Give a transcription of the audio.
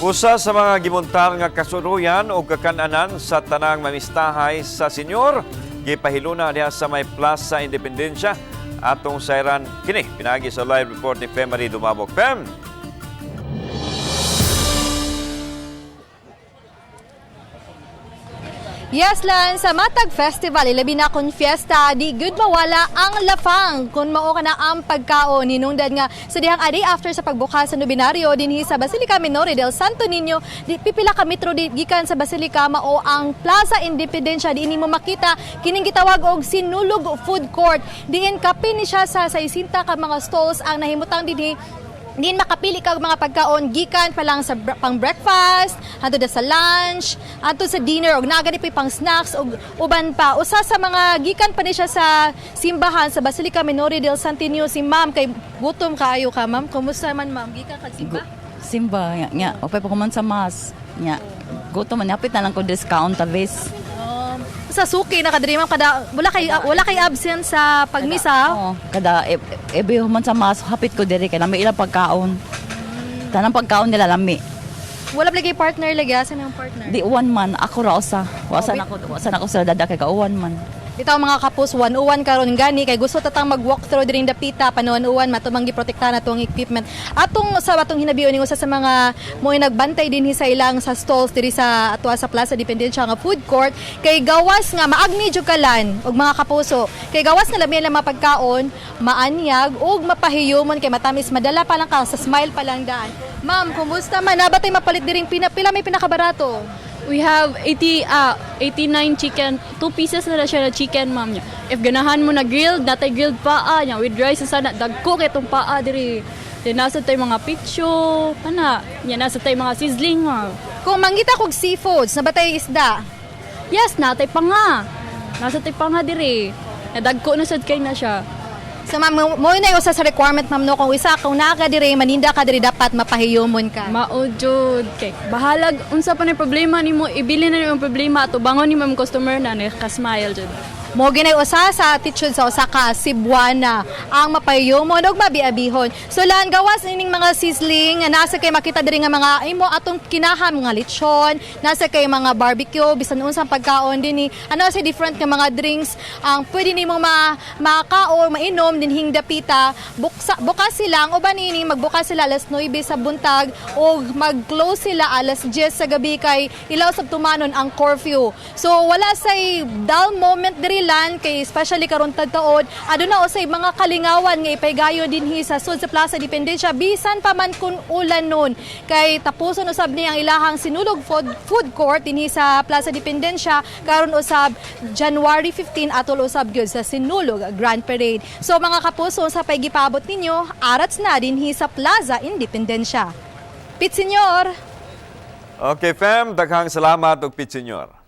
Usa sa mga gimuntar nga kasuruyan o kakananan sa tanang mamistahay sa senyor, gipahiluna diha sa may Plaza Independencia atong sayran kini pinagi sa live report ni Fem Marie Dumabog. Fem. Yes, Lan, sa Matag Festival, ilabi na kung fiesta, di good mawala ang lafang kung mao ka na ang pagkaon. Hinungdan nga sa dihang adi after sa pagbukas sa Nobinaryo dinhi sa Basilica Minore del Santo Niño, di pipila ka metro di gikan sa Basilica mao ang Plaza Independencia. Diin mo makita kining gitawag og Sinulog Food Court. Diin kape ni siya sa 60 ka mga stalls ang nahimutang dinhi. Diin makapili kag mga pagkaon gikan pa lang sa pang breakfast, adto sa lunch, adto sa dinner og naagani pa pang snacks og uban pa. Usa sa mga gikan pa ni siya sa simbahan sa Basilica Minore del Santo Niño si Ma'am kay gutom kaayo ka Ma'am. Kumusta man Ma'am? Gikan kag simba? Simba nya, opay pa kuman sa mas. Nya, gutom man hapit na lang ko discount tabis. Sa suki nakadiri Ma'am kada wala kay absent sa pagmisa. Oo, kada ebe human sa mas hapit ko diri kay nami ilang pagkaon. Tanang pagkaon nila lami. Wala lagi partner lagi asa nang partner. Di one man ako ra usa. Wasan ako sa dada kay ka one man. Bitaw mga kapos 101 karon gani kay gusto tatang mag-walk through diri dapita panuan-uwan matumang giprotektahan atong equipment. Atong sa atong hinabiyon ning usa sa mga mo'y nagbantay dinhi sa ilang sa stalls diri sa atwa sa Plaza Independencia nga food court kay gawas nga maagni jud kalan og mga kapuso. Kay gawas nga labi lang mapagkaon, maanyag ug mapahiyomon kay matamis madala pa lang ka sa smile pa lang daan. Ma'am, kumusta man? Nabatay mapalit diring pila may pinakabarato? We have 89 chicken, 2 pieces na siya na chicken, ma'am. If ganahan mo na grilled, natay grilled paa niya. With rice, sana dagko kay itong paa diri. Then nasa tayo mga piccho, nasa tayo mga sizzling, ma'am. Kung mangita kog seafoods, nabatay isda. Yes, natay pa nga. Nasa tayo pa nga diri. Nadagko na sad kay na siya. So ma'am, mo na usa sa requirement ma'am no kung isa kung naa ka diri maninda ka diri dapat mapahiyomon ka. Maujud kay bahalag unsa pa ni problema nimo ibili na yung problema ato bangon nimo ang customer na ka-smile jud. Mo ginay usa sa attitude sa usa ka Cebuana ang mapahiyomon ug mabiabihon. So lan gawas ining mga sizzling nga nasa kay makita diri nga mga imo atong kinaham nga lechon, nasa kay mga barbecue bisan unsang pagkaon dinhi. Ano sa different nga mga drinks ang pwede nimo makaon, mainom dinhing dapita. Bukas sila ang uban ini magbukas sila alas 9 sa buntag ug mag-close sila alas 10 sa gabi kay ilaw sab tumanon ang curfew. So wala say dull moment diri lan kay especially karon tagtuod aduna usay mga kalingawan nga ipaygayo dinhi sa sud sa Plaza Independencia bisan pa man kun ulan nun kay tapuson usab ni ang ilahang Sinulog food court dinhi sa Plaza Independencia karon usab January 15 atol usab gyud sa Sinulog Grand Parade. So mga kapuso sa paygipabot ninyo arats na dinhi sa Plaza Independencia. Pit Senyor. Okay, Fem, daghang salamat og pit senyor.